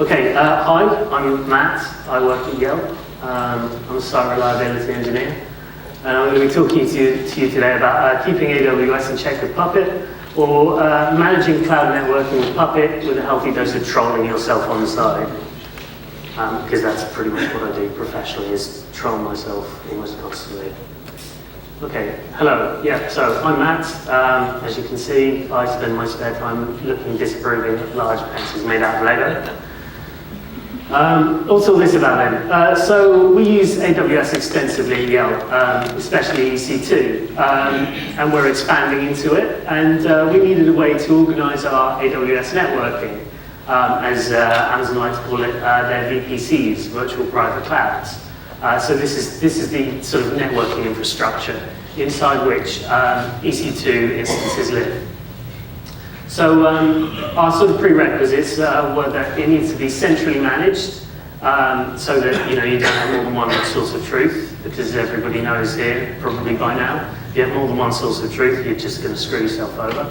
Okay, hi, I'm Matt. I work at Yale. I'm a site reliability engineer. And I'm going to be talking to you today about keeping AWS in check with Puppet, or managing cloud networking with Puppet with a healthy dose of trolling yourself on the side. Because that's pretty much what I do professionally, is troll myself almost constantly. Okay, hello. Yeah, so I'm Matt. As you can see, I spend my spare time looking disapproving at large pencils made out of Lego. Also this about them. So we use AWS extensively at Yale, especially EC2, and we're expanding into it. And we needed a way to organize our AWS networking, as Amazon like to call it, their VPCs, virtual private clouds. So this is the sort of networking infrastructure inside which EC2 instances live. So our sort of prerequisites were that it needs to be centrally managed, so that you don't have more than one source of truth, because everybody knows here, probably by now, if you have more than one source of truth, you're just going to screw yourself over.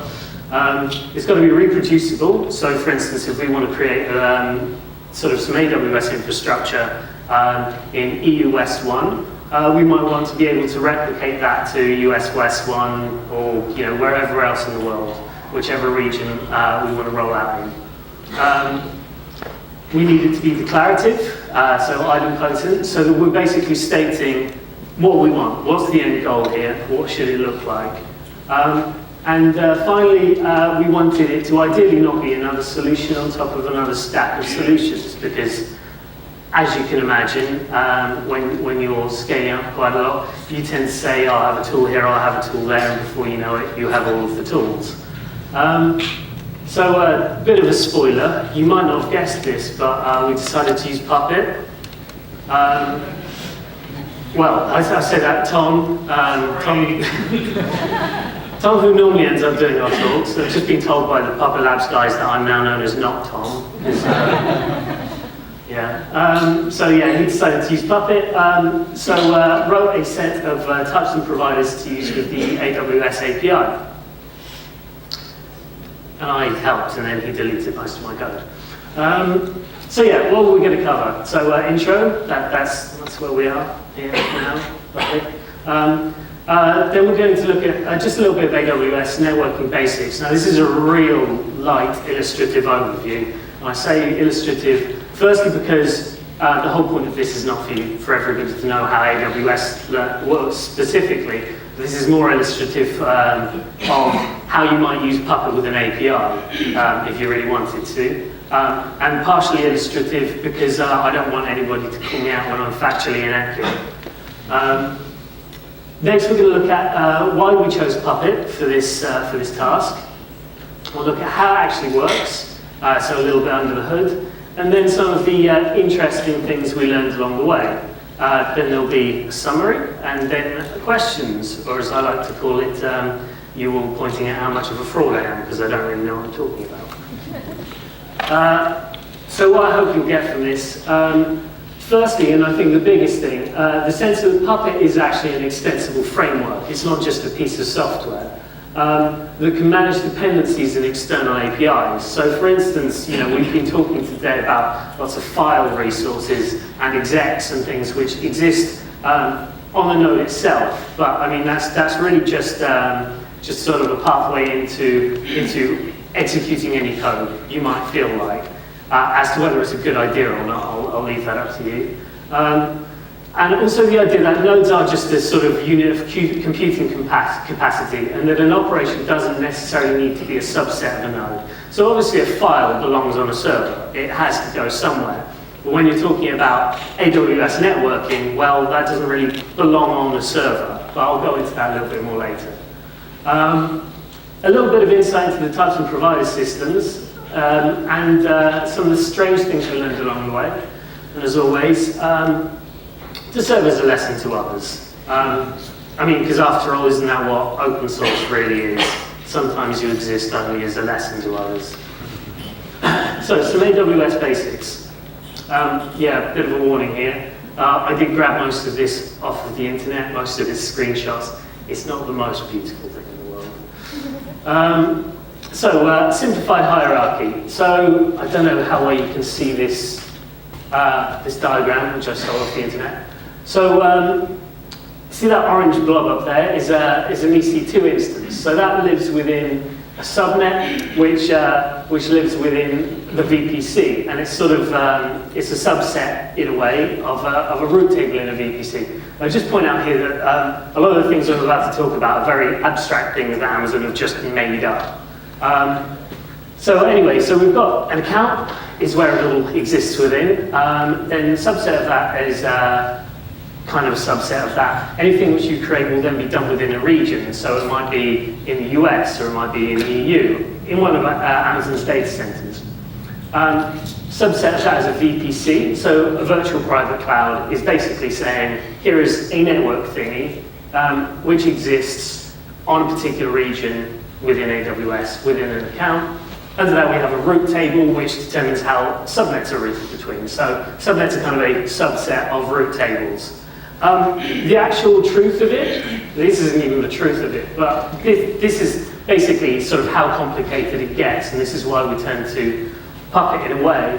It's got to be reproducible. So for instance, if we want to create sort of some AWS infrastructure in EU West 1, we might want to be able to replicate that to US West 1 or wherever else in the world, whichever region we want to roll out in. We need it to be declarative, so idempotent, so that we're basically stating what we want. What's the end goal here? What should it look like? And finally, we wanted it to ideally not be another solution on top of another stack of solutions, because as you can imagine, when you're scaling up quite a lot, you tend to say, I'll have a tool here, I'll have a tool there, and before you know it, you have all of the tools. So a bit of a spoiler, you might not have guessed this, but we decided to use Puppet. Well, I say that Tom, Tom, who normally ends up doing our talks, I've just been told by the Puppet Labs guys that I'm now known as not Tom. He decided to use Puppet. Wrote a set of touchscreen providers to use with the AWS API. And I helped, and then he deleted most of my code. What were we going to cover? So intro, that's where we are here now, roughly. Then we're going to look at just a little bit of AWS networking basics. Now this is a real light illustrative overview. And I say illustrative, firstly because the whole point of this is not for everybody to know how AWS works specifically. This is more illustrative of how you might use Puppet with an API if you really wanted to. And partially illustrative because I don't want anybody to call me out when I'm factually inaccurate. Next we're going to look at why we chose Puppet for this task. We'll look at how it actually works, so a little bit under the hood, and then some of the interesting things we learned along the way. Then there'll be a summary, and then questions, or as I like to call it, you all pointing out how much of a fraud I am, because I don't really know what I'm talking about. So what I hope you'll get from this, firstly, and I think the biggest thing, the sense that Puppet is actually an extensible framework. It's not just a piece of software that can manage dependencies in external APIs. So for instance, we've been talking today about lots of file resources and execs and things which exist on the node itself. But I mean, that's really just sort of a pathway into executing any code you might feel like. As to whether it's a good idea or not, I'll leave that up to you. And also the idea that nodes are just a sort of unit of computing capacity, and that an operation doesn't necessarily need to be a subset of a node. So obviously a file belongs on a server. It has to go somewhere. But when you're talking about AWS networking, well, that doesn't really belong on a server. But I'll go into that a little bit more later. A little bit of insight into the types and provider systems, and some of the strange things we learned along the way. And as always, to serve as a lesson to others. Because after all, isn't that what open source really is? Sometimes you exist only as a lesson to others. So, some AWS basics. A bit of a warning here. I did grab most of this off of the internet, most of its screenshots. It's not the most beautiful thing in the world. Simplified hierarchy. So I don't know how well you can see this this diagram, which I stole off the internet. So see that orange blob up there is an EC2 instance. So that lives within a subnet, which lives within the VPC, and it's sort of it's a subset in a way of a route table in a VPC. I just point out here that a lot of the things I'm about to talk about are very abstract things that Amazon have just made up. So we've got an account is where it all exists within. Then a subset of that is kind of a subset of that. Anything which you create will then be done within a region. So it might be in the US or it might be in the EU, in one of Amazon's data centers. Subset of that is a VPC. So a virtual private cloud is basically saying, here is a network thingy which exists on a particular region within AWS, within an account. Under that we have a route table which determines how subnets are routed between. So subnets are kind of a subset of route tables. The actual truth of it, this isn't even the truth of it, but this is basically sort of how complicated it gets, and this is why we turn to Puppet in a way,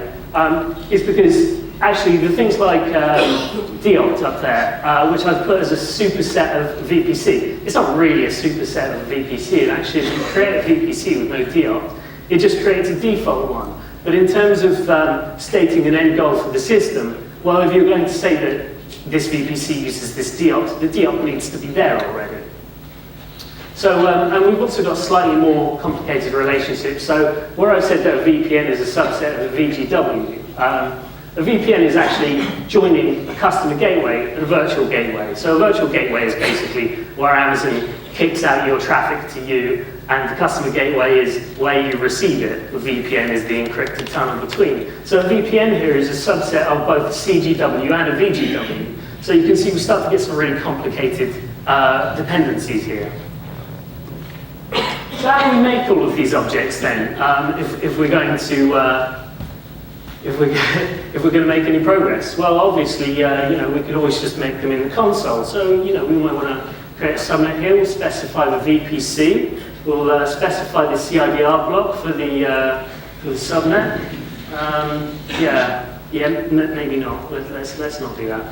is because actually the things like DOT up there, which I've put as a superset of VPC, it's not really a superset of VPC, and actually if you create a VPC with no DOT, it just creates a default one. But in terms of stating an end goal for the system, well, if you're going to say that this VPC uses this DOT, the DOT needs to be there already. So, and we've also got slightly more complicated relationships. So, where I've said that a VPN is a subset of a VGW, a VPN is actually joining a customer gateway and a virtual gateway. So, a virtual gateway is basically where Amazon kicks out your traffic to you, and the customer gateway is where you receive it. The VPN is the encrypted tunnel between. So a VPN here is a subset of both a CGW and a VGW. So you can see we start to get some really complicated dependencies here. So how do we make all of these objects then, if we're going to if we're going to make any progress? Well, obviously, we could always just make them in the console. So we might want to create a subnet here. We'll specify the VPC. We'll specify the CIDR block for the subnet. Maybe not. Let's not do that.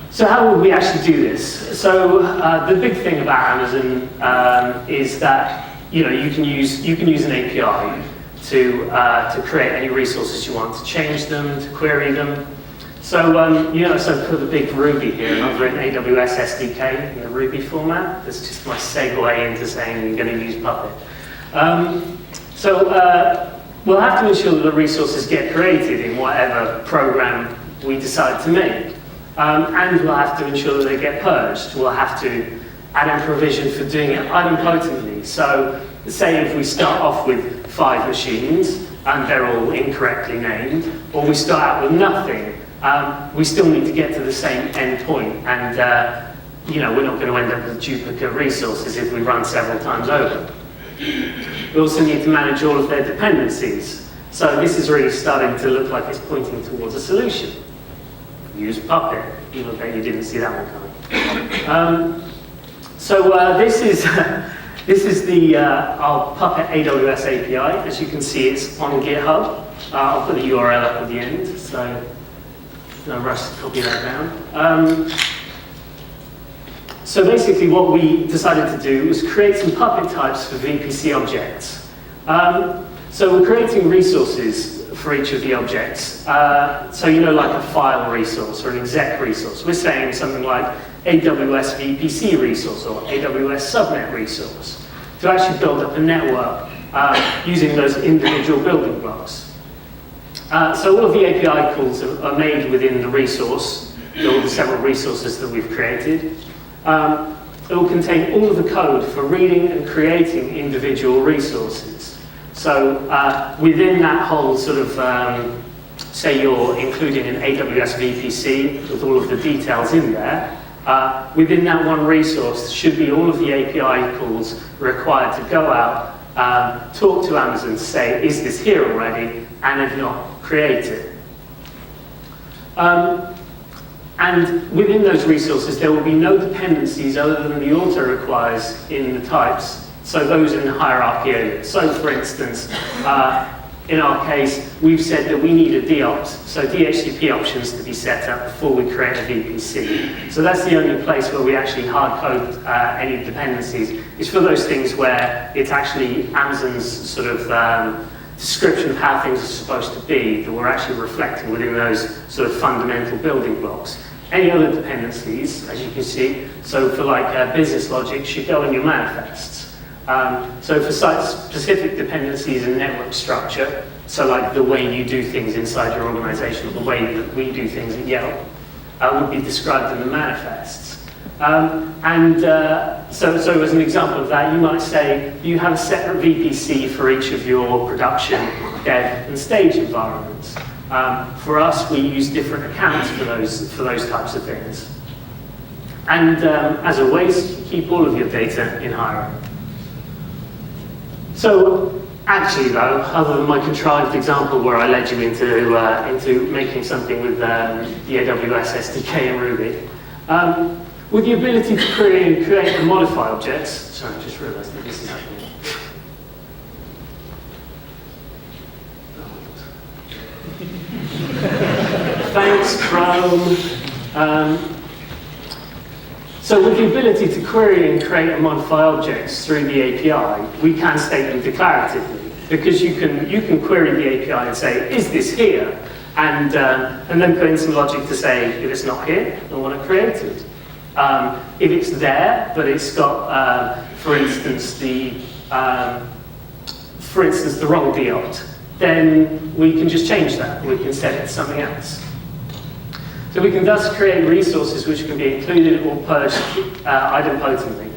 So how would we actually do this? So the big thing about Amazon is that you can use an API to create any resources you want, to change them, to query them. So so I put a big Ruby here, and I've written AWS SDK in the Ruby format. That's just my segue into saying you're going to use Puppet. We'll have to ensure that the resources get created in whatever program we decide to make. And we'll have to ensure that they get purged. We'll have to add in provision for doing it idempotently. So say if we start off with 5 machines, and they're all incorrectly named, or we start out with nothing, we still need to get to the same endpoint, and we're not going to end up with duplicate resources if we run several times over. We also need to manage all of their dependencies. So this is really starting to look like it's pointing towards a solution. Use Puppet. You bet you didn't see that one coming. This is the our Puppet AWS API. As you can see, it's on GitHub. I'll put the URL up at the end, so no rush to copy that down. So basically what we decided to do was create some Puppet types for VPC objects. So we're creating resources for each of the objects. So like a file resource or an exec resource. We're saying something like AWS VPC resource or AWS subnet resource to actually build up a network using those individual building blocks. So all of the API calls are made within the resource, all the several resources that we've created. It will contain all of the code for reading and creating individual resources. So within that whole sort of, say you're including an AWS VPC with all of the details in there, within that one resource should be all of the API calls required to go out, talk to Amazon to say, is this here already? And if not, create it. And within those resources, there will be no dependencies other than the auto requires in the types So those in the hierarchy earlier. So for instance, in our case, we've said that we need a DOps, so DHCP options to be set up before we create a VPC. So that's the only place where we actually hard code any dependencies. It's for those things where it's actually Amazon's sort of description of how things are supposed to be that we're actually reflecting within those sort of fundamental building blocks. Any other dependencies, as you can see, so for like business logic, should go in your manifests. So for site-specific dependencies and network structure, so like the way you do things inside your organization, or the way that we do things at Yelp, would be described in the manifests. So as an example of that, you might say you have a separate VPC for each of your production, dev, and stage environments. For us, we use different accounts for those types of things. And as always, keep all of your data in hierarchy. So actually though, other than my contrived example where I led you into making something with the AWS SDK and Ruby, with the ability to create and modify objects, sorry, I just realized that this is happening. Thanks, Chrome. So with the ability to query and create and modify objects through the API, we can state them declaratively, because you can query the API and say, is this here? And then put in some logic to say, if it's not here, I want to create it. If it's there, but it's got, for instance, the wrong DOT, then we can just change that. We can set it to something else. So we can thus create resources which can be included or purged idempotently.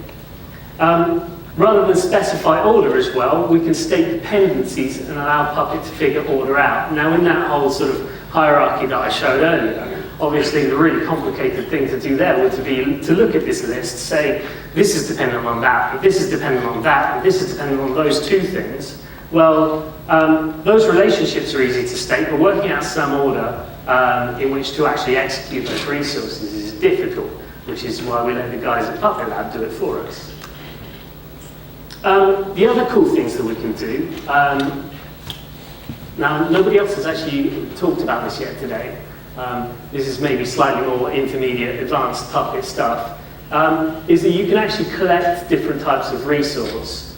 Rather than specify order as well, we can state dependencies and allow Puppet to figure order out. Now in that whole sort of hierarchy that I showed earlier, obviously the really complicated thing to do there would be to look at this list, say this is dependent on that, but this is dependent on that, and this is dependent on those two things. Well, those relationships are easy to state, but working out some order in which to actually execute those resources is difficult, which is why we let the guys at Puppet Lab do it for us. The other cool things that we can do, now nobody else has actually talked about this yet today. This is maybe slightly more intermediate, advanced Puppet stuff, is that you can actually collect different types of resource.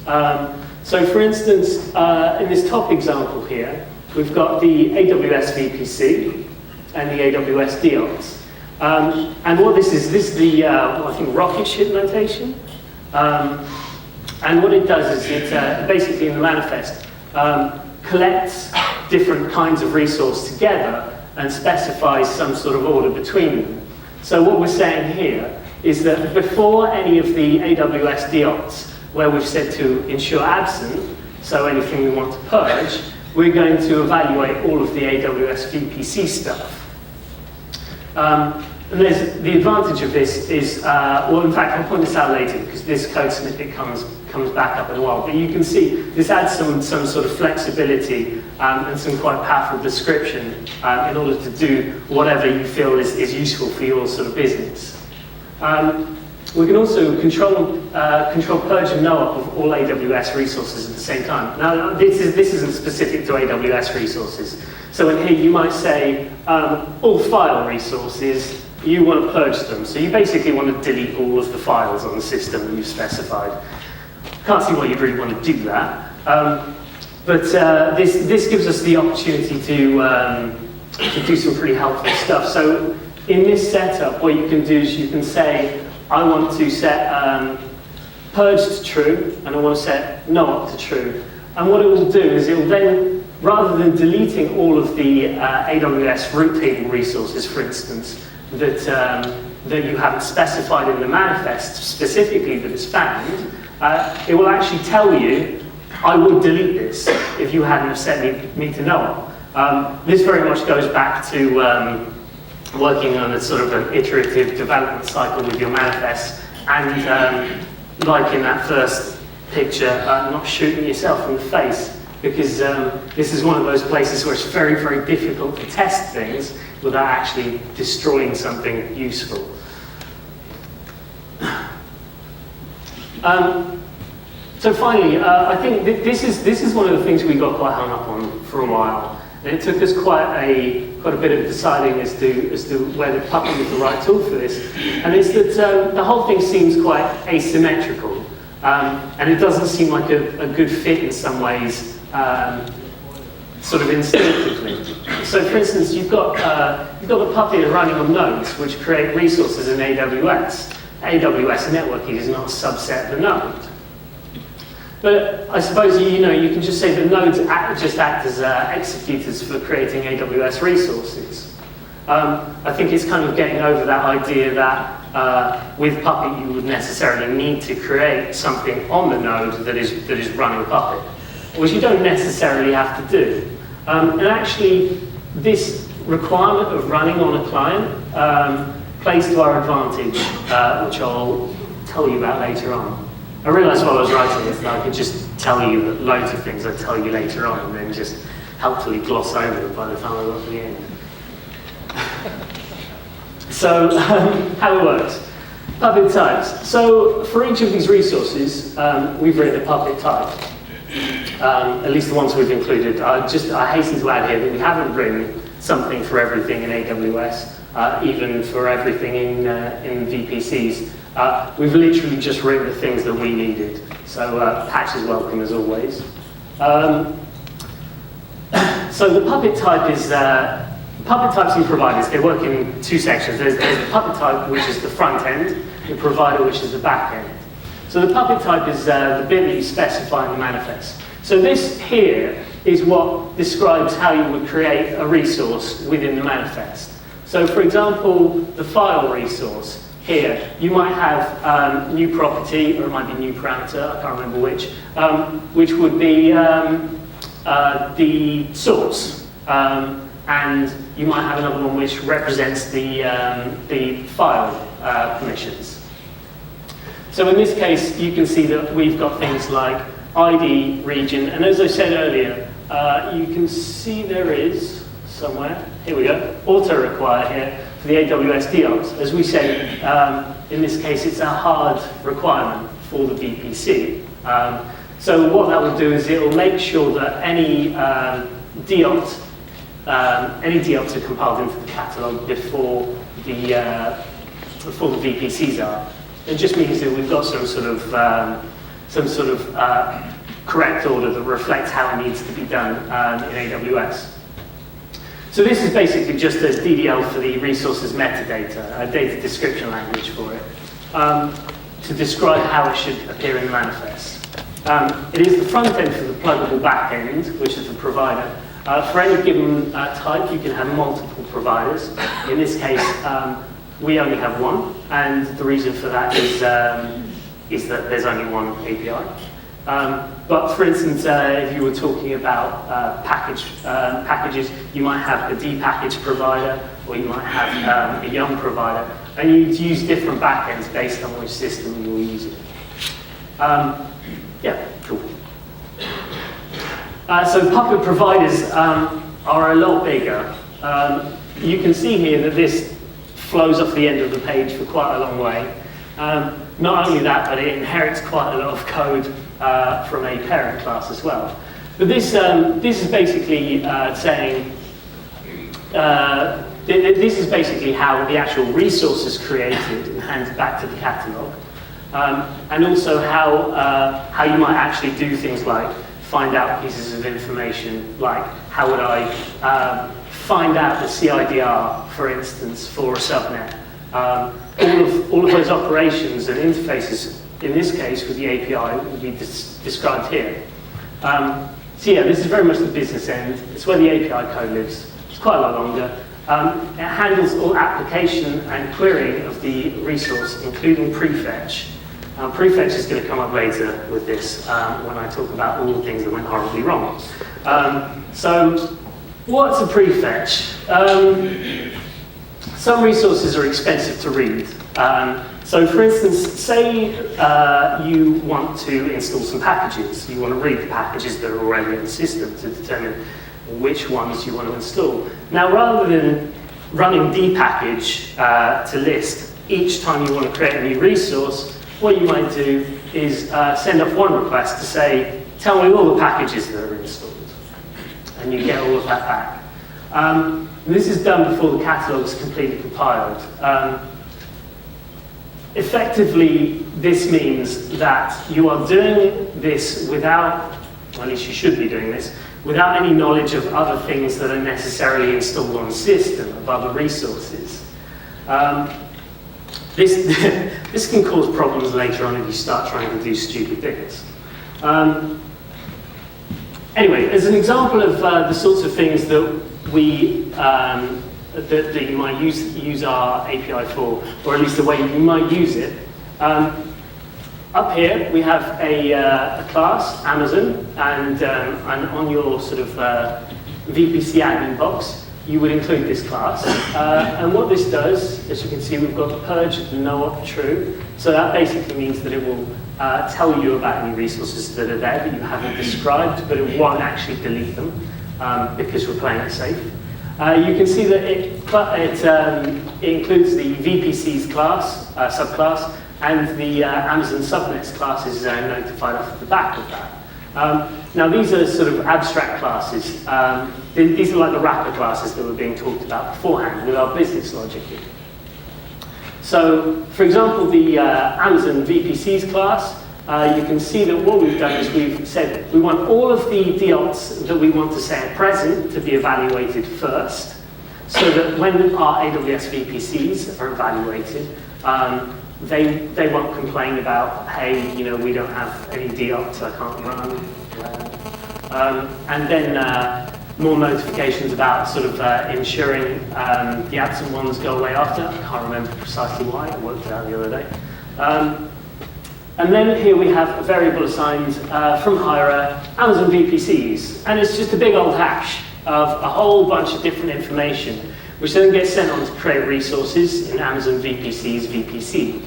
So for instance, in this top example here, we've got the AWS VPC and the AWS DOTs. And what this is the, I think, rocket ship notation. And what it does is it basically in the manifest collects different kinds of resource together and specifies some sort of order between them. So what we're saying here is that before any of the AWS DOTs, where we've said to ensure absent, so anything we want to purge, we're going to evaluate all of the AWS VPC stuff. And the advantage of this is, well, in fact, I'll point this out later because this code snippet comes back up in a while. But you can see this adds some sort of flexibility and some quite powerful description in order to do whatever you feel is useful for your sort of business. We can also control purge and no-op of all AWS resources at the same time. Now, this isn't specific to AWS resources. So in here, you might say all file resources, you want to purge them. So you basically want to delete all of the files on the system that you've specified. Can't see why you'd really want to do that. But this gives us the opportunity to do some pretty helpful stuff. So in this setup, what you can do is you can say, I want to set purge to true, and I want to set no-op to true. And what it will do is it will then, rather than deleting all of the AWS root table resources, for instance, that you haven't specified in the manifest specifically that it's found, it will actually tell you, I would delete this if you hadn't set me to no-op. This very much goes back to working on a sort of an iterative development cycle with your manifests, and like in that first picture, not shooting yourself in the face, because this is one of those places where it's very, very difficult to test things without actually destroying something useful. So finally, I think this is one of the things we got quite hung up on for a while. And it took us quite a bit of deciding as to whether Puppet was the right tool for this. And it's that the whole thing seems quite asymmetrical. And it doesn't seem like a good fit in some ways, sort of instinctively. So for instance, you've got the Puppet running on nodes, which create resources in AWS. AWS networking is not a subset of the node. But I suppose you can just say that nodes just act as executors for creating AWS resources. I think it's kind of getting over that idea that with Puppet you would necessarily need to create something on the node that is running Puppet, which you don't necessarily have to do. And actually, this requirement of running on a client plays to our advantage, which I'll tell you about later on. I realised while I was writing this that I could just tell you loads of things I'd tell you later on and then just helpfully gloss over them by the time I got to the end. So, how it works. Puppet types. So, for each of these resources, we've written a Puppet type. At least the ones we've included. I hasten to add here that we haven't written something for everything in AWS, even for everything in VPCs. We've literally just written the things that we needed. So patch is welcome as always. So the Puppet type is, Puppet types and providers, they work in two sections. There's the Puppet type, which is the front end, the provider, which is the back end. So the Puppet type is the bit that you specify in the manifest. So this here is what describes how you would create a resource within the manifest. So for example, the file resource here, you might have new property, or it might be new parameter, I can't remember which would be the source. And you might have another one which represents the file permissions. So in this case, you can see that we've got things like ID, region, and as I said earlier, you can see there is somewhere, here we go, auto require here for the AWS DOs. As we said, in this case, it's a hard requirement for the VPC. So what that will do is it will make sure that any DOTs are compiled into the catalog before the VPCs are. It just means that we've got some sort of correct order that reflects how it needs to be done in AWS. So this is basically just a DDL for the resources metadata, a data description language for it, to describe how it should appear in the manifest. It is the front end for the pluggable back end, which is the provider. For any given type, you can have multiple providers. In this case, we only have one, and the reason for that is that there's only one API. But for instance, if you were talking about packages, you might have a depackaged provider, or you might have a young provider, and you'd use different backends based on which system you're using. Yeah, cool. So Puppet providers are a lot bigger. You can see here that this flows off the end of the page for quite a long way. Not only that, but it inherits quite a lot of code from a parent class as well. But this is basically saying, this is basically how the actual resource is created and handed back to the catalog. And also how you might actually do things like find out pieces of information, like how would I find out the CIDR, for instance, for a subnet. All of those operations and interfaces, in this case with the API, will be described here. So yeah, this is very much the business end. It's where the API code lives. It's quite a lot longer. It handles all application and querying of the resource, including Prefetch. Prefetch is going to come up later with this when I talk about all the things that went horribly wrong. So what's a Prefetch? Some resources are expensive to read. So for instance, say you want to install some packages. You want to read the packages that are already in the system to determine which ones you want to install. Now, rather than running dpackage to list each time you want to create a new resource, what you might do is send off one request to say, tell me all the packages that are installed. And you get all of that back. This is done before the catalog is completely compiled. Effectively, this means that you are doing this without, or at least you should be doing this, without any knowledge of other things that are necessarily installed on the system, of other resources. This can cause problems later on if you start trying to do stupid things. Anyway, as an example of the sorts of things that we that you might use our API for, or at least the way you might use it. Up here we have a class, Amazon, and on your sort of VPC admin box, you would include this class. And what this does, as you can see, we've got purge no op true. So that basically means that it will tell you about any resources that are there that you haven't described, but it won't actually delete them because we're playing it safe. You can see that it includes the VPCs class, subclass, and the Amazon subnets class is notified off the back of that. Now these are sort of abstract classes. These are like the wrapper classes that were being talked about beforehand with our business logic here. So, for example, the Amazon VPCs class, you can see that what we've done is we've said we want all of the DOTs that we want to say are present to be evaluated first, so that when our AWS VPCs are evaluated, they won't complain about, hey, you know, we don't have any DOTs, I can't run. And then more notifications about sort of ensuring the absent ones go away after. I can't remember precisely why, I worked it out the other day. And then here we have a variable assigned from Hira, Amazon VPCs. And it's just a big old hash of a whole bunch of different information, which then gets sent on to create resources in Amazon VPCs VPC.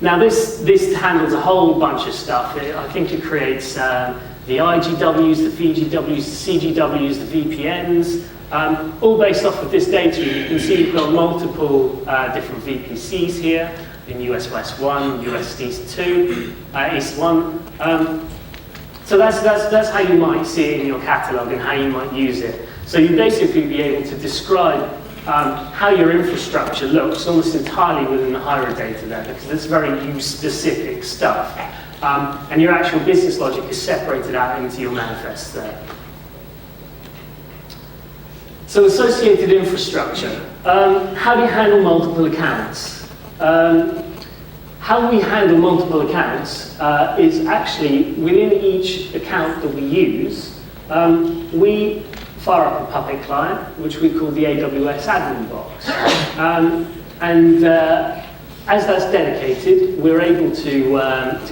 Now this handles a whole bunch of stuff. I think it creates the IGWs, the VGWs, the CGWs, the VPNs, all based off of this data. You can see we've got multiple different VPCs here in US West 1, US East 2, East 1. So that's how you might see it in your catalog and how you might use it. So you basically be able to describe how your infrastructure looks almost entirely within the Hira data there, because it's very use-specific stuff. And your actual business logic is separated out into your manifests there. So associated infrastructure. How do you handle multiple accounts? How we handle multiple accounts is actually within each account that we use, we fire up a Puppet client, which we call the AWS admin box. As that's dedicated, we're able to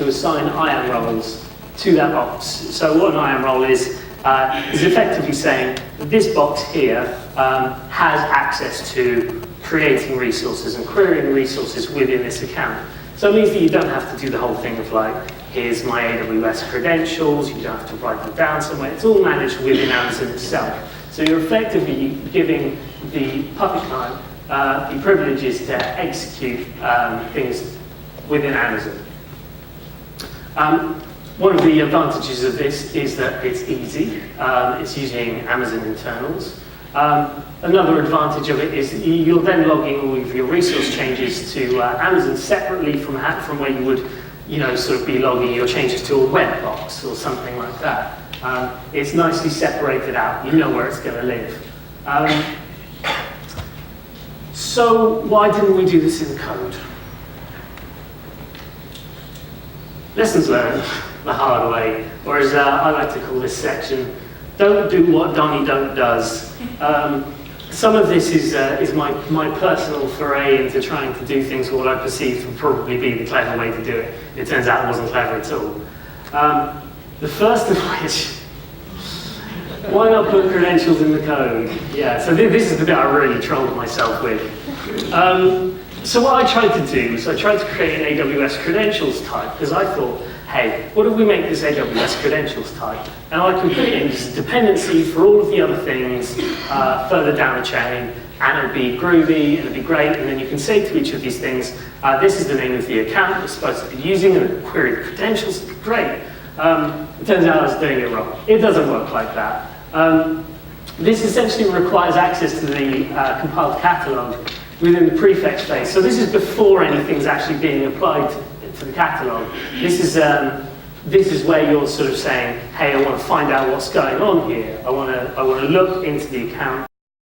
assign IAM roles to that box. So what an IAM role is effectively saying that this box here has access to creating resources and querying resources within this account. So it means that you don't have to do the whole thing of like, here's my AWS credentials, you don't have to write them down somewhere. It's all managed within Amazon itself. So you're effectively giving the Puppet client the privileges to execute things within Amazon. One of the advantages of this is that it's easy. It's using Amazon internals. Another advantage of it is you're then logging all of your resource changes to Amazon separately from where you would, sort of be logging your changes to a web box or something like that. It's nicely separated out. You know where it's going to live. So why didn't we do this in code? Lessons learned the hard way, or as I like to call this section, don't do what Donnie Don't does. Some of this is my personal foray into trying to do things what I perceived would probably be the clever way to do it. It turns out it wasn't clever at all. The first of which, why not put credentials in the code? Yeah, so this is the bit I really trolled myself with. So what I tried to do is I tried to create an AWS credentials type, because I thought, hey, what if we make this AWS credentials type? And I can put it in as a dependency for all of the other things further down the chain, and it'll be groovy, and it'll be great, and then you can say to each of these things, this is the name of the account you're supposed to be using, and query the credentials, it'll be great. It turns out I was doing it wrong. It doesn't work like that. This essentially requires access to the compiled catalog within the prefetch phase. So this is before anything's actually being applied to the catalog. This is where you're sort of saying, hey, I want to find out what's going on here. I want to look into the account.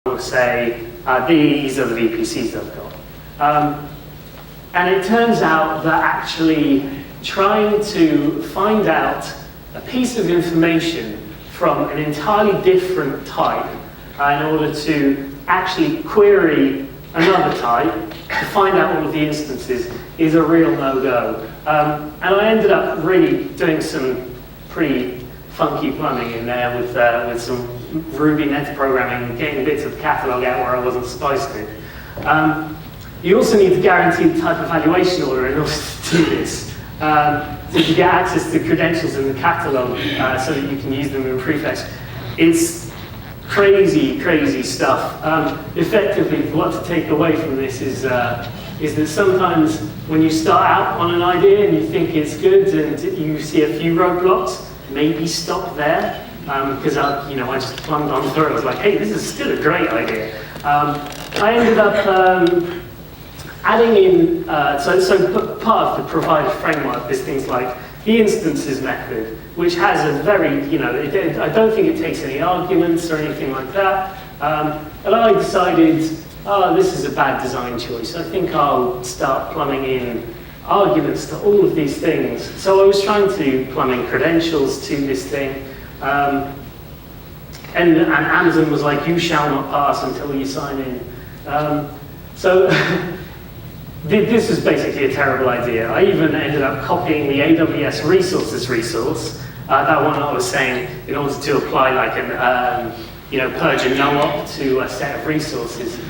I want to say, these are the VPCs I've got. And it turns out that actually trying to find out a piece of information from an entirely different type in order to actually query another type to find out all of the instances is a real no-go. And I ended up really doing some pretty funky plumbing in there with some Ruby metaprogramming, getting bits of the catalog out where I wasn't supposed to. You also need to guarantee the type evaluation order in order to do this. So you get access to the credentials in the catalog so that you can use them in Prefetch. It's crazy, crazy stuff. Effectively, what to take away from this is that sometimes when you start out on an idea and you think it's good and you see a few roadblocks, maybe stop there. Because I just plumbed on through it. I was like, hey, this is still a great idea. I ended up adding in, so part of the provider framework is things like the instances method, which has a very, I don't think it takes any arguments or anything like that. And I decided, this is a bad design choice. I think I'll start plumbing in arguments to all of these things. So I was trying to plumb in credentials to this thing. And Amazon was like, you shall not pass until you sign in. So this was basically a terrible idea. I even ended up copying the AWS resources resource, that one I was saying, in order to apply like an, purge and no-op to a set of resources.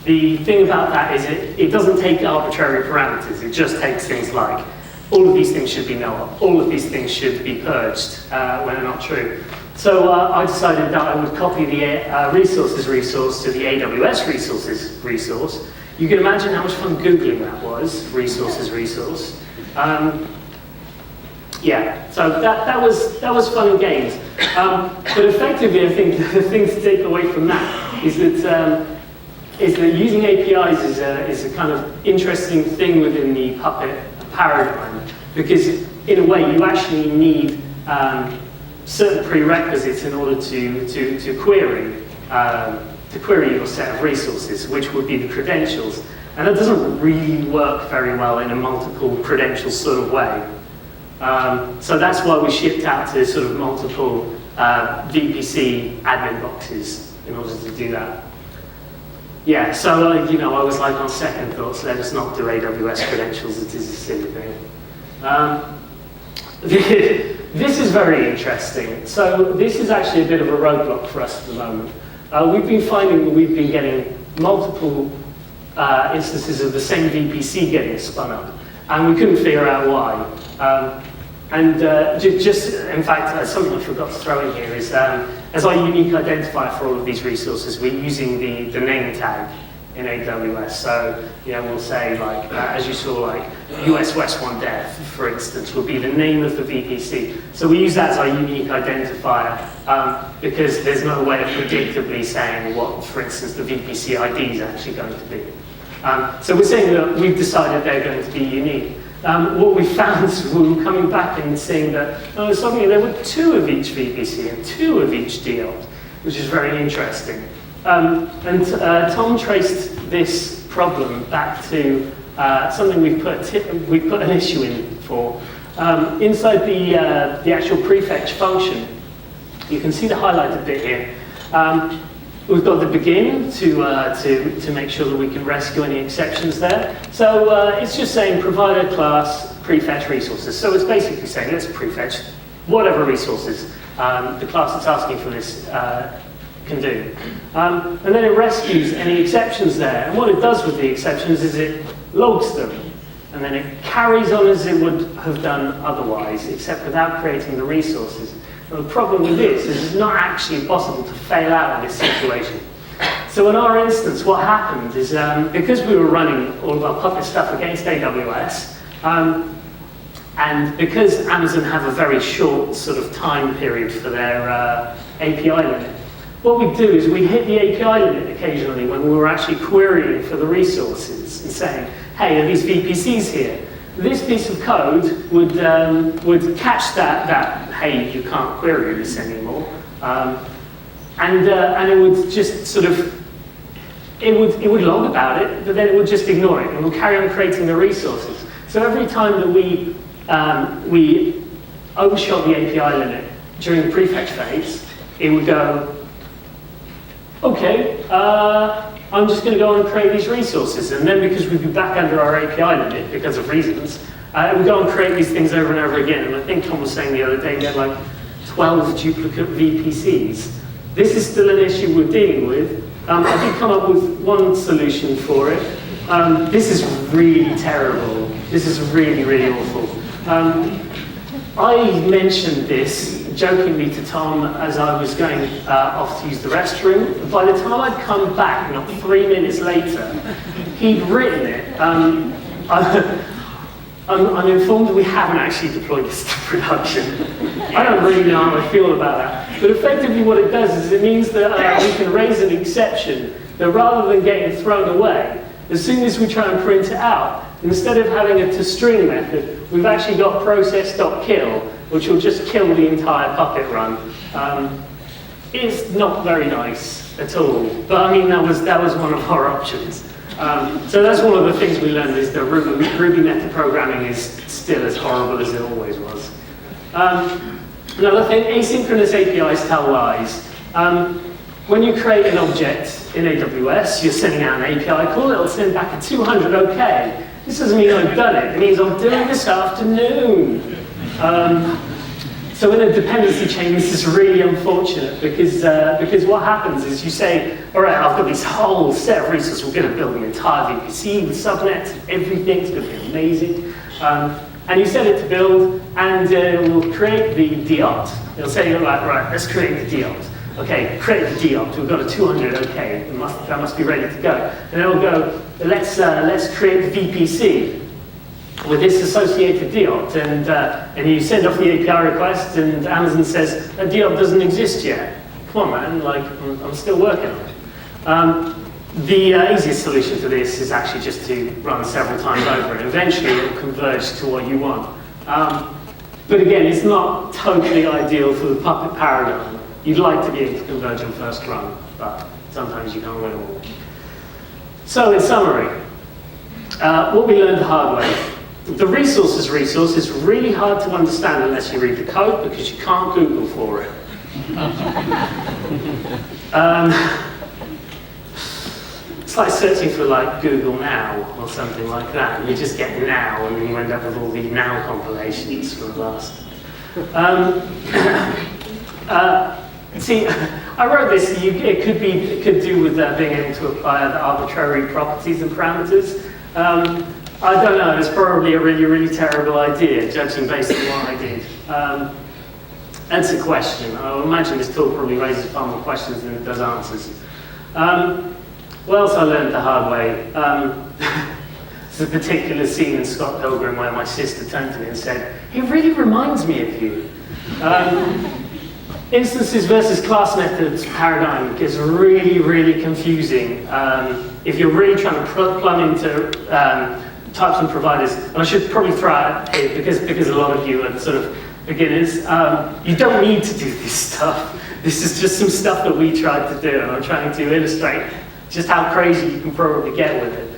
The thing about that is it doesn't take arbitrary parameters. It just takes things like, all of these things should be no-op, all of these things should be purged when they're not true. So I decided that I would copy the resources resource to the AWS resources resource. You can imagine how much fun Googling that was, resources resource. Yeah, so that was fun and games. But effectively, I think the thing to take away from that is that using APIs is a kind of interesting thing within the Puppet paradigm, because in a way you actually need certain prerequisites in order to query your set of resources, which would be the credentials. And that doesn't really work very well in a multiple credentials sort of way. So that's why we shipped out to sort of multiple VPC admin boxes in order to do that. Yeah, so I was like, on second thoughts, let us not do AWS credentials, it is a silly thing. This is very interesting. So this is actually a bit of a roadblock for us at the moment. We've been finding that we've been getting multiple instances of the same VPC getting spun up, and we couldn't figure out why. In fact, something I forgot to throw in here is, as our unique identifier for all of these resources, we're using the name tag in AWS. So, we'll say, like, as you saw, like, US West 1 Dev, for instance, will be the name of the VPC. So we use that as our unique identifier because there's no way of predictably saying what, for instance, the VPC ID is actually going to be. So we're saying that we've decided they're going to be unique. What we found is we were coming back and seeing that suddenly there were 2 of each VPC and 2 of each DL, which is very interesting. Tom traced this problem back to something we put an issue in for. Inside the actual prefetch function, you can see the highlighted bit here. We've got the begin to make sure that we can rescue any exceptions there. So it's just saying provider class prefetch resources. So it's basically saying let's prefetch whatever resources the class that's asking for this can do. And then it rescues any exceptions there. And what it does with the exceptions is it logs them. and then it carries on as it would have done otherwise, except without creating the resources. And the problem with this is it's not actually possible to fail out of this situation. So in our instance, what happened is because we were running all of our Puppet stuff against AWS, and because Amazon have a very short sort of time period for their API limit, what we do is we hit the API limit occasionally when we were actually querying for the resources and saying, hey, are these VPCs here? This piece of code would catch that, hey, you can't query this anymore. And it would just sort of, it would log about it, but then it would just ignore it, and we'll carry on creating the resources. So every time that we overshot the API limit during the prefetch phase, it would go, okay, I'm just going to go and create these resources. And then because we'd be back under our API limit, because of reasons, it would go and create these things over and over again. And I think Tom was saying the other day, we had like 12 duplicate VPCs. This is still an issue we're dealing with. I did come up with one solution for it. This is really terrible. This is really, really awful. I mentioned this jokingly to Tom as I was going off to use the restroom. By the time I'd come back, not 3 minutes later, he'd written it. I'm informed that we haven't actually deployed this to production. I don't really know how I feel about that. But effectively what it does is it means that we can raise an exception that rather than getting thrown away, as soon as we try and print it out, instead of having a toString method, we've actually got process.kill, which will just kill the entire Puppet run. It's not very nice at all, but I mean that was one of our options. So that's one of the things we learned is that Ruby meta programming is still as horrible as it always was. Another thing, asynchronous APIs tell lies. When you create an object in AWS, you're sending out an API call, it'll send back a 200 OK. This doesn't mean I've done it, it means I'm doing this afternoon. So in a dependency chain, this is really unfortunate because what happens is you say, all right, I've got this whole set of resources, we're going to build an entire VPC with subnets and everything, it's going to be amazing. And you set it to build, and it will create the DOT. It'll say, right, let's create the DOT. Okay, create the DOT, we've got a 200, okay, that must be ready to go. And then it'll go, let's create the VPC with this associated DOT, and you send off the API request, and Amazon says, that DOT doesn't exist yet. Come on, man, like, I'm still working on it. The easiest solution to this is actually just to run several times over, and eventually it will converge to what you want. But again, it's not totally ideal for the Puppet paradigm. You'd like to be able to converge on first run, but sometimes you can't win all. So in summary, what we learned the hard way. The resources resource is really hard to understand unless you read the code because you can't Google for it. It's like searching for like Google Now or something like that. You just get Now and then you end up with all the Now compilations from the last. See, I wrote this, it could do with being able to apply the arbitrary properties and parameters. I don't know, it's probably a really, really terrible idea, judging based on what I did. That's a question. I imagine this talk probably raises far more questions than it does answers. What else I learned the hard way? There's a particular scene in Scott Pilgrim where my sister turned to me and said, "He really reminds me of you." Instances versus class methods paradigm is really, really confusing if you're really trying to plumb into types and providers. And I should probably throw out here, because a lot of you are sort of beginners, you don't need to do this stuff. This is just some stuff that we tried to do, and I'm trying to illustrate just how crazy you can probably get with it.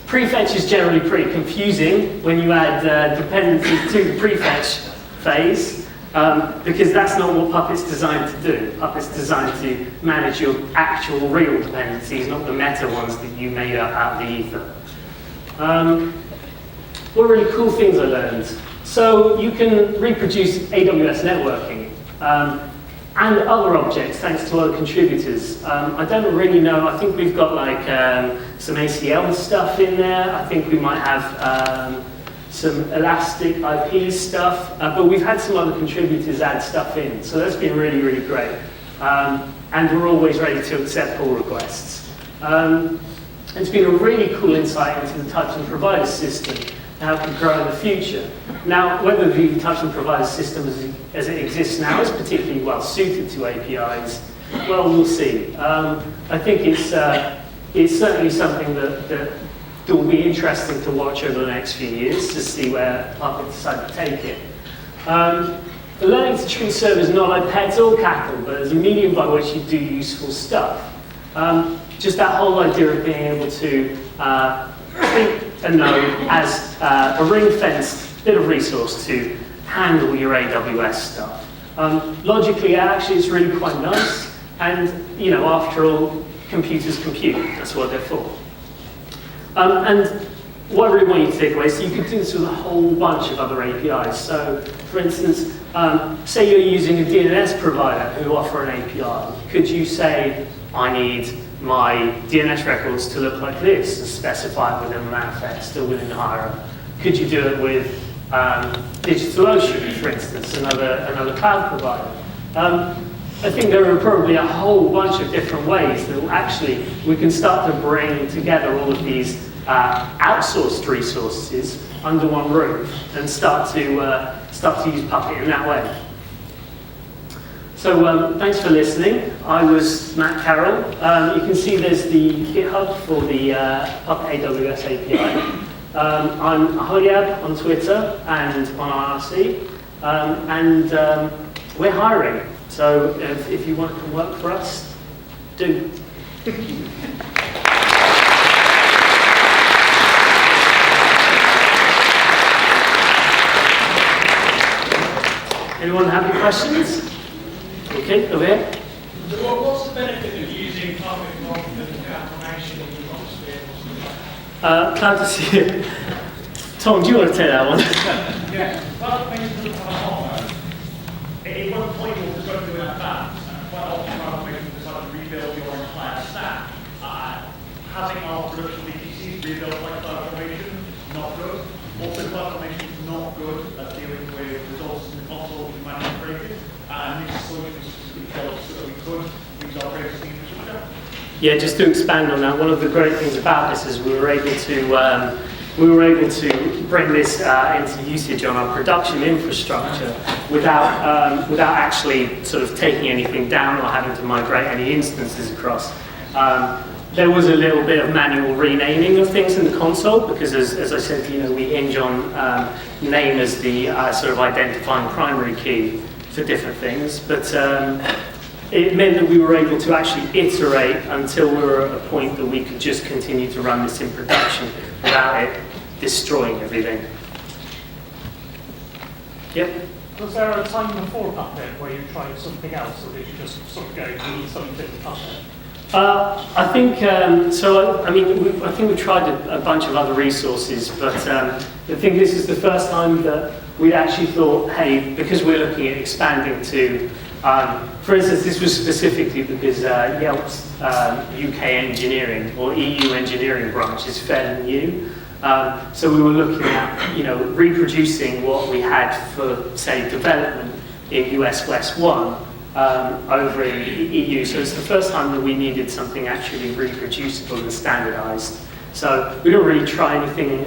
Prefetch is generally pretty confusing when you add dependencies to the prefetch phase. Because that's not what Puppet's designed to do. Puppet's designed to manage your actual real dependencies, not the meta ones that you made up out of the ether. What really cool things I learned. So you can reproduce AWS networking. and other objects, thanks to other contributors. I don't really know, I think we've got like some ACL stuff in there. I think we might have some Elastic IP stuff, but we've had some other contributors add stuff in, so that's been really, really great. And we're always ready to accept pull requests. It's been a really cool insight into the touch and provider system, and how it could grow in the future. Now, whether the touch and provider system as it exists now is particularly well suited to APIs, well, we'll see. I think it's certainly something that will be interesting to watch over the next few years to see where Puppet decide to take it. The learning to treat servers not like pets or cattle, but as a medium by which you do useful stuff. Just that whole idea of being able to treat a node as a ring-fenced bit of resource to handle your AWS stuff. Logically, actually, it's really quite nice. And, you know, after all, computers compute. That's what they're for. And what I really want you to take away is you could do this with a whole bunch of other APIs. So, for instance, say you're using a DNS provider who offer an API. Could you say, I need my DNS records to look like this, and specify it within a manifest or within Hira? Could you do it with DigitalOcean, for instance, another cloud provider? I think there are probably a whole bunch of different ways that actually we can start to bring together all of these outsourced resources under one roof and start to use Puppet in that way. So thanks for listening. I was Matt Carroll. You can see there's the GitHub for the Puppet AWS API. I'm Hoyab on Twitter and on IRC. And we're hiring. So if you want to come work for us, do. Anyone have any questions? Okay, over here. So what's the benefit of using Puppet rather than CloudFormation in your office? CloudFormation. Tom, do you want to take that one? Yeah, CloudFormation doesn't have a hardware. It won't point you to go through that fast. Quite often CloudFormation decides to rebuild your entire stack. Having our production VPCs rebuilt like CloudFormation is not good. Also, CloudFormation is not good at dealing with resources in the console which managed created. And this solution specifically developed so that we could use our creative infrastructure. Yeah, just to expand on that, one of the great things about this is we were able to bring this into usage on our production infrastructure without actually sort of taking anything down or having to migrate any instances across. There was a little bit of manual renaming of things in the console because, as I said, you know, we hinge on name as the sort of identifying primary key for different things, but it meant that we were able to actually iterate until we were at a point that we could just continue to run this in production without it destroying everything. Yep. Was there a time before Puppet where you tried something else, or did you just sort of go, we need something to Puppet? I think so. I mean, I think we tried a bunch of other resources, but I think this is the first time that we actually thought, hey, because we're looking at expanding to, for instance, this was specifically because Yelp's UK engineering or EU engineering branch is fairly new. So we were looking at, you know, reproducing what we had for, say, development in US West 1. Over in the EU, so it's the first time that we needed something actually reproducible and standardized. So we don't really try anything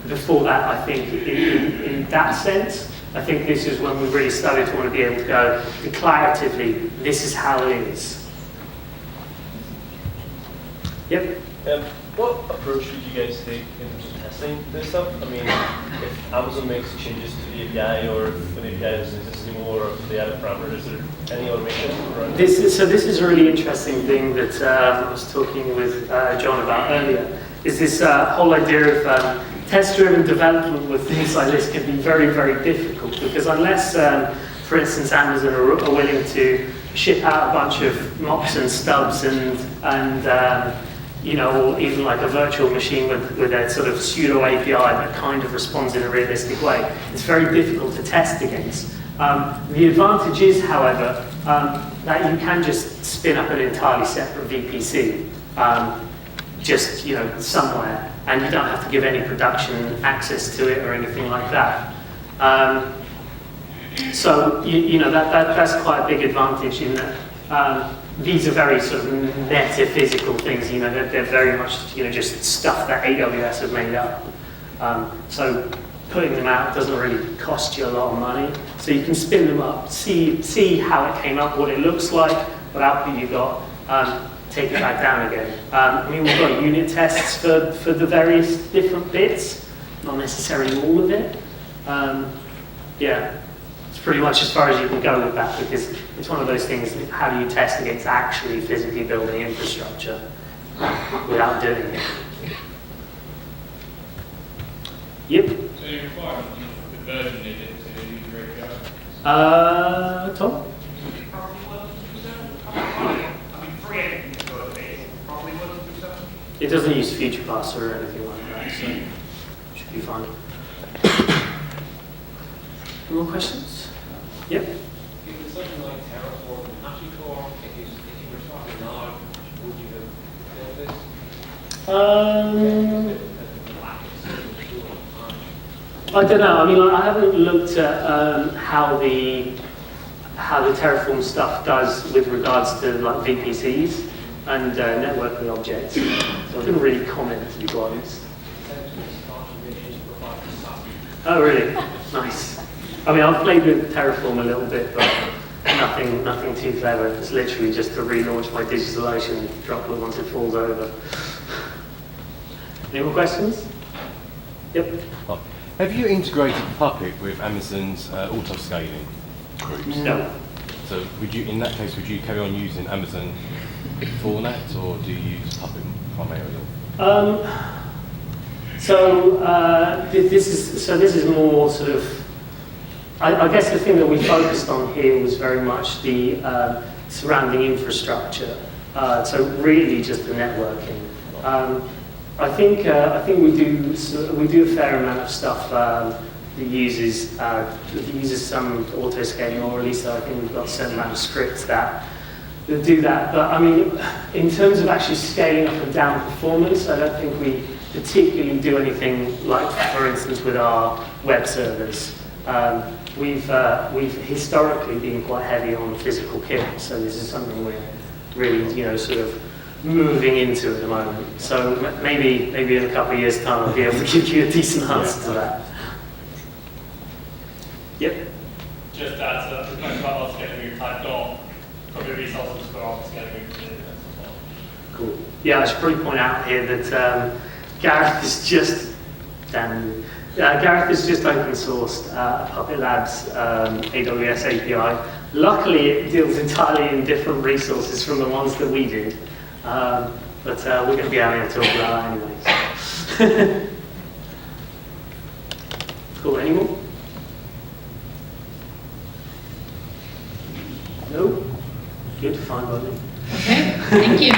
before that, I think, in that sense. I think this is when we really started to want to be able to go declaratively, this is how it is. Yep. What approach would you guys take in terms of testing this stuff? I mean, if Amazon makes changes to the API, or if an API doesn't exist anymore, or if they add a parameter, is there any automation around this is a really interesting thing that I was talking with John about earlier, is this whole idea of test-driven development with things like this can be very, very difficult, because unless, for instance, Amazon are willing to ship out a bunch of mocks and stubs and you know, or even like a virtual machine with a sort of pseudo API that kind of responds in a realistic way, it's very difficult to test against. The advantage is, however, that you can just spin up an entirely separate VPC, just somewhere, and you don't have to give any production access to it or anything like that. So that's quite a big advantage in that these are very sort of metaphysical things. They're very much just stuff that AWS have made up. So putting them out doesn't really cost you a lot of money. So you can spin them up, see how it came up, what it looks like, what output you got, take it back down again. We've got unit tests for the various different bits, not necessarily all of it. It's pretty much as far as you can go with that, because it's one of those things, how do you test against actually physically building infrastructure without doing it? Yep. So you require the version needed to use your API? Tom? Probably 1%. I mean, free anything is good, but it's probably 1%. It doesn't use feature pass or anything like that, so should be fine. Any more questions? Yep. If it's something like Terraform and HashiCorp, if you were starting now, would you have built this? I don't know. I haven't looked at how the Terraform stuff does with regards to like VPCs and networking objects. So I couldn't really comment, to be quite honest. Oh, really? Nice. I've played with Terraform a little bit, but nothing too clever. It's literally just to relaunch my DigitalOcean droplet once it falls over. Any more questions? Yep. Oh. Have you integrated Puppet with Amazon's auto-scaling groups? No. So in that case, would you carry on using Amazon for that, or do you use Puppet primarily? This is more sort of, I guess the thing that we focused on here was very much the surrounding infrastructure. So really just the networking. I think we do a fair amount of stuff that uses some auto scaling, or at least I think we've got a certain amount of scripts that do that. But in terms of actually scaling up and down performance, I don't think we particularly do anything like, for instance, with our web servers. We've historically been quite heavy on physical kit, so this is something we're really sort of moving into at the moment. So maybe in a couple of years' time I'll be able to give you a decent answer to that. Yep. Just add to the question about auto-scaling, I've got probably resources for auto-scaling as well. Cool. Yeah, I should probably point out here that Gareth is just open sourced Puppet Labs AWS API. Luckily, it deals entirely in different resources from the ones that we did. But we're going to be having a talk about that anyway. Cool, any more? No? Good, fine by me. Okay, thank you.